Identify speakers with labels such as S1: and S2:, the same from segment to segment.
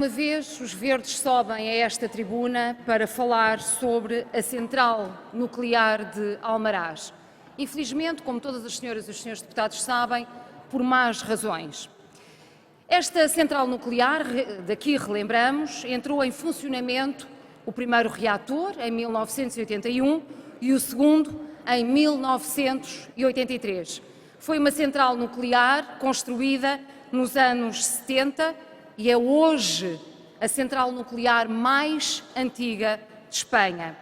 S1: Uma vez os verdes sobem a esta tribuna para falar sobre a central nuclear de Almaraz. Infelizmente, como todas as senhoras e os senhores deputados sabem, por más razões. Esta central nuclear, daqui relembramos, entrou em funcionamento o primeiro reator em 1981 e o segundo em 1983. Foi uma central nuclear construída nos anos 70 e é hoje a central nuclear mais antiga de Espanha.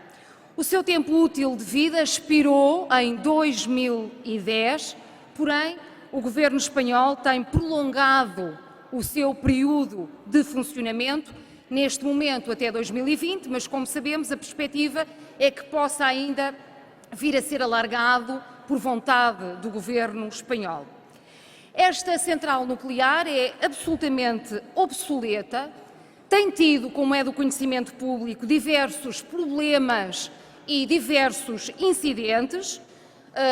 S1: O seu tempo útil de vida expirou em 2010, porém o governo espanhol tem prolongado o seu período de funcionamento, neste momento até 2020, mas como sabemos a perspectiva é que possa ainda vir a ser alargado por vontade do governo espanhol. Esta central nuclear é absolutamente obsoleta, tem tido, como é do conhecimento público, diversos problemas e diversos incidentes,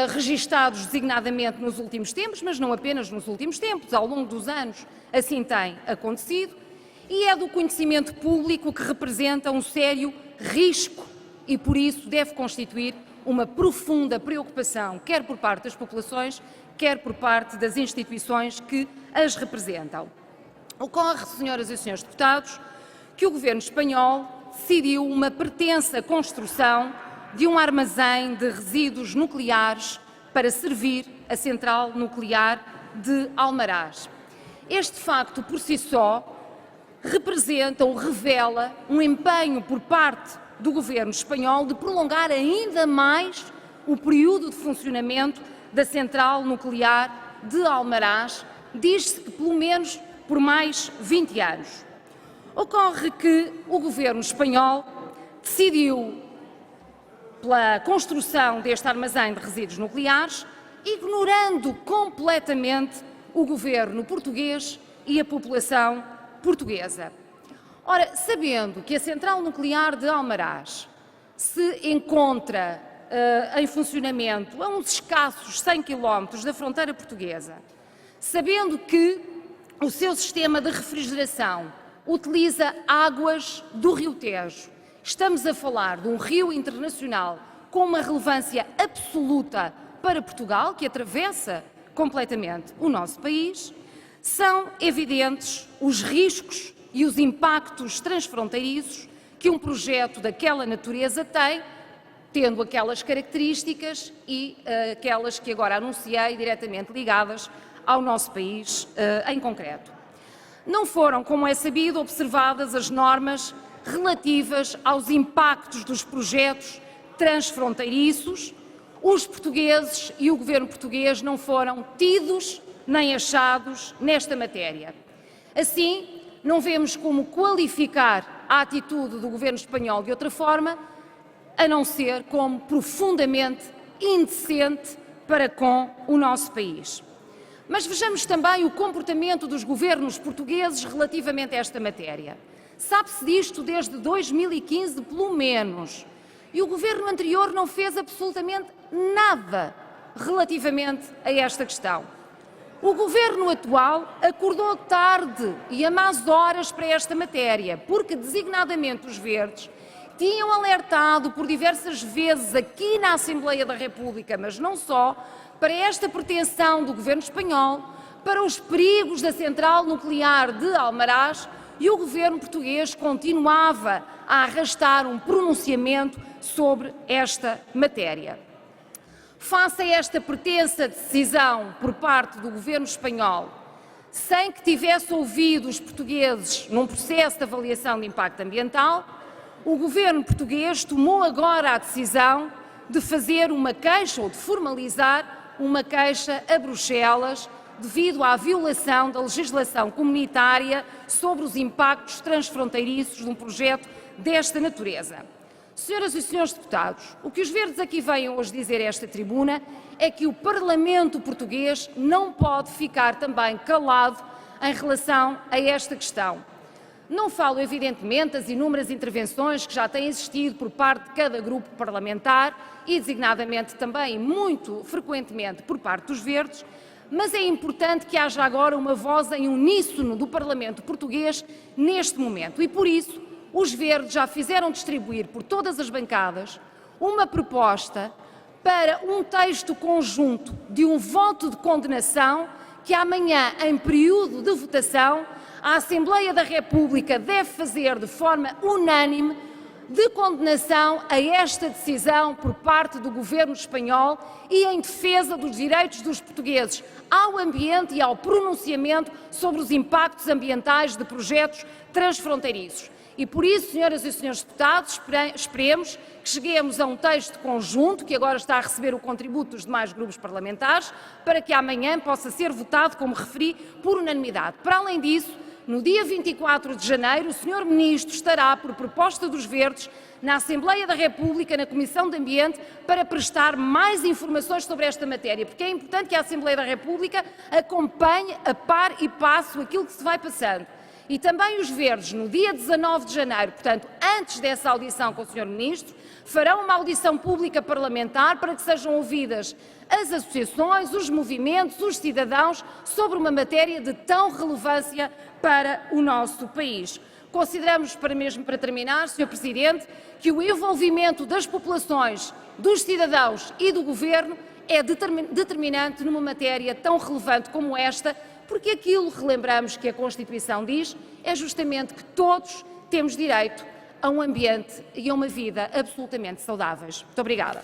S1: registados designadamente nos últimos tempos, mas não apenas nos últimos tempos, ao longo dos anos assim tem acontecido, e é do conhecimento público que representa um sério risco e, por isso, deve constituir uma profunda preocupação, quer por parte das populações, quer por parte das instituições que as representam. Ocorre, senhoras e senhores deputados, que o governo espanhol decidiu uma pretensa construção de um armazém de resíduos nucleares para servir a central nuclear de Almaraz. Este facto, por si só, representa ou revela um empenho por parte do governo espanhol de prolongar ainda mais o período de funcionamento da central nuclear de Almaraz, diz-se que pelo menos por mais 20 anos. Ocorre que o governo espanhol decidiu pela construção deste armazém de resíduos nucleares, ignorando completamente o governo português e a população portuguesa. Ora, sabendo que a central nuclear de Almaraz se encontra em funcionamento a uns escassos 100 km da fronteira portuguesa, sabendo que o seu sistema de refrigeração utiliza águas do Rio Tejo, estamos a falar de um rio internacional com uma relevância absoluta para Portugal, que atravessa completamente o nosso país, são evidentes os riscos e os impactos transfronteiriços que um projeto daquela natureza tem, tendo aquelas características e aquelas que agora anunciei diretamente ligadas ao nosso país em concreto. Não foram, como é sabido, observadas as normas relativas aos impactos dos projetos transfronteiriços. Os portugueses e o governo português não foram tidos nem achados nesta matéria. Assim, não vemos como qualificar a atitude do governo espanhol de outra forma, a não ser como profundamente indecente para com o nosso país. Mas vejamos também o comportamento dos governos portugueses relativamente a esta matéria. Sabe-se disto desde 2015, pelo menos, e o governo anterior não fez absolutamente nada relativamente a esta questão. O governo atual acordou tarde e a más horas para esta matéria, porque designadamente os verdes tinham alertado por diversas vezes aqui na Assembleia da República, mas não só, para esta pretensão do governo espanhol, para os perigos da central nuclear de Almaraz, e o governo português continuava a arrastar um pronunciamento sobre esta matéria. Face a esta pretensa decisão por parte do governo espanhol, sem que tivesse ouvido os portugueses num processo de avaliação de impacto ambiental, o governo português tomou agora a decisão de fazer uma queixa ou de formalizar uma queixa a Bruxelas devido à violação da legislação comunitária sobre os impactos transfronteiriços de um projeto desta natureza. Senhoras e senhores deputados, o que os verdes aqui vêm hoje dizer a esta tribuna é que o Parlamento português não pode ficar também calado em relação a esta questão. Não falo, evidentemente, das inúmeras intervenções que já têm existido por parte de cada grupo parlamentar e, designadamente, também muito frequentemente por parte dos verdes, Mas é importante que haja agora uma voz em uníssono do Parlamento português neste momento e, por isso, os Verdes já fizeram distribuir por todas as bancadas uma proposta para um texto conjunto de um voto de condenação que amanhã, em período de votação, a Assembleia da República deve fazer de forma unânime de condenação a esta decisão por parte do governo espanhol e em defesa dos direitos dos portugueses ao ambiente e ao pronunciamento sobre os impactos ambientais de projetos transfronteiriços. E por isso, senhoras e senhores deputados, esperemos que cheguemos a um texto conjunto, que agora está a receber o contributo dos demais grupos parlamentares, para que amanhã possa ser votado, como referi, por unanimidade. Para além disso, no dia 24 de janeiro, o Sr. Ministro estará, por proposta dos Verdes, na Assembleia da República, na Comissão de Ambiente, para prestar mais informações sobre esta matéria, porque é importante que a Assembleia da República acompanhe a par e passo aquilo que se vai passando. E também os Verdes, no dia 19 de janeiro, portanto, antes dessa audição com o Sr. Ministro, farão uma audição pública parlamentar para que sejam ouvidas as associações, os movimentos, os cidadãos, sobre uma matéria de tão relevância para o nosso país. Consideramos, para terminar, Sr. Presidente, que o envolvimento das populações, dos cidadãos e do Governo é determinante numa matéria tão relevante como esta, porque aquilo, relembramos, que a Constituição diz, é justamente que todos temos direito a um ambiente e a uma vida absolutamente saudáveis. Muito obrigada.